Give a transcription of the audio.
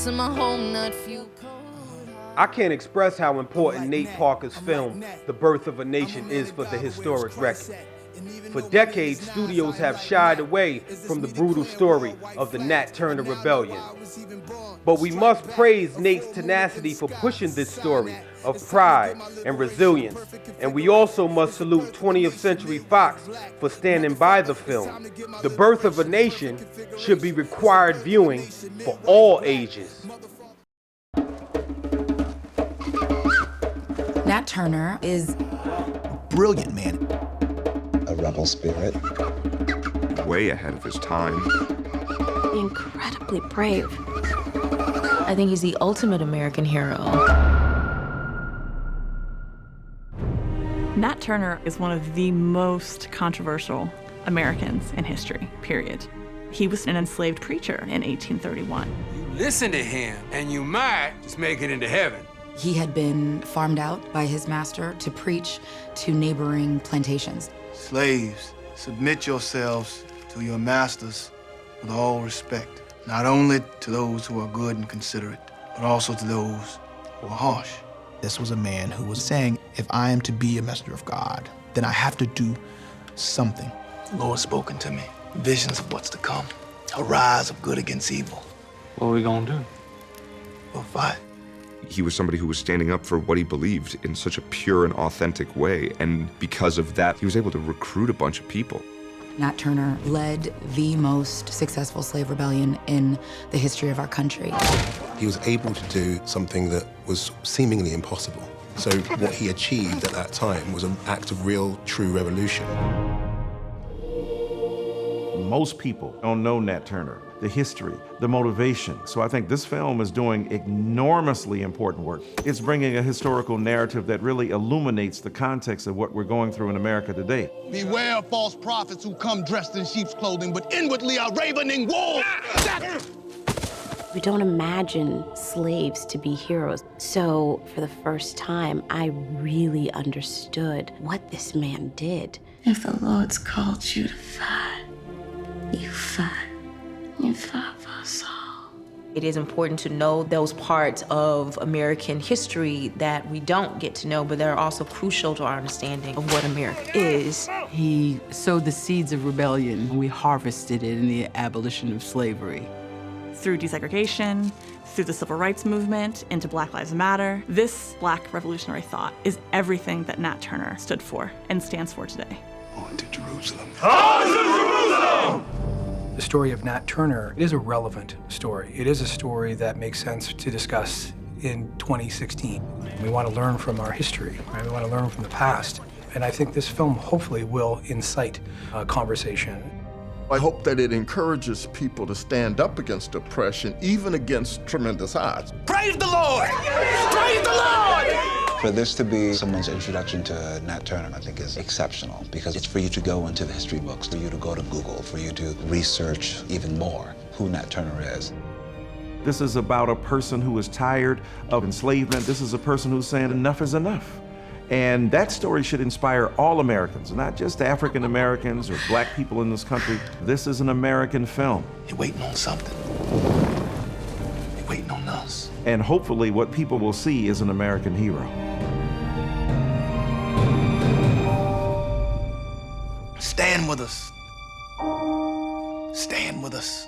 in my home, not few. I can't express how important Nate Parker's film, The Birth of a Nation, is for the historic record. For decades, studios have shied away from the brutal story of the Nat Turner Rebellion. But we must praise Nate's tenacity for pushing this story of pride and resilience. And we also must salute 20th Century Fox for standing by the film. The Birth of a Nation should be required viewing for all ages. Nat Turner is a brilliant man. A rebel spirit. Way ahead of his time. Incredibly brave. I think he's the ultimate American hero. Nat Turner is one of the most controversial Americans in history, period. He was an enslaved preacher in 1831. You listen to him, and you might just make it into heaven. He had been farmed out by his master to preach to neighboring plantations. Slaves, submit yourselves to your masters with all respect, not only to those who are good and considerate, but also to those who are harsh. This was a man who was saying, if I am to be a messenger of God, then I have to do something. The Lord's spoken to me, visions of what's to come, a rise of good against evil. What are we gonna do? We'll fight. He was somebody who was standing up for what he believed in such a pure and authentic way, and because of that, he was able to recruit a bunch of people. Nat Turner led the most successful slave rebellion in the history of our country. He was able to do something that was seemingly impossible. So what he achieved at that time was an act of real, true revolution. Most people don't know Nat Turner, the history, the motivation. So I think this film is doing enormously important work. It's bringing a historical narrative that really illuminates the context of what we're going through in America today. Beware of false prophets who come dressed in sheep's clothing, but inwardly are ravening wolves. We don't imagine slaves to be heroes. So for the first time, I really understood what this man did. If the Lord's called you to fight, you fight. You fight for us all. It is important to know those parts of American history that we don't get to know, but that are also crucial to our understanding of what America is. He sowed the seeds of rebellion, and we harvested it in the abolition of slavery. Through desegregation, through the civil rights movement, into Black Lives Matter, this Black revolutionary thought is everything that Nat Turner stood for and stands for today. On to Jerusalem. On to Jerusalem! The story of Nat Turner is a relevant story. It is a story that makes sense to discuss in 2016. We want to learn from our history, right? We want to learn from the past. And I think this film hopefully will incite a conversation. I hope that it encourages people to stand up against oppression, even against tremendous odds. Praise the Lord! Praise the Lord! For this to be someone's introduction to Nat Turner, I think is exceptional, because it's for you to go into the history books, for you to go to Google, for you to research even more who Nat Turner is. This is about a person who is tired of enslavement. This is a person who's saying enough is enough. And that story should inspire all Americans, not just African Americans or Black people in this country. This is an American film. You're waiting on something. You're waiting on us. And hopefully what people will see is an American hero. Stand with us. Stand with us.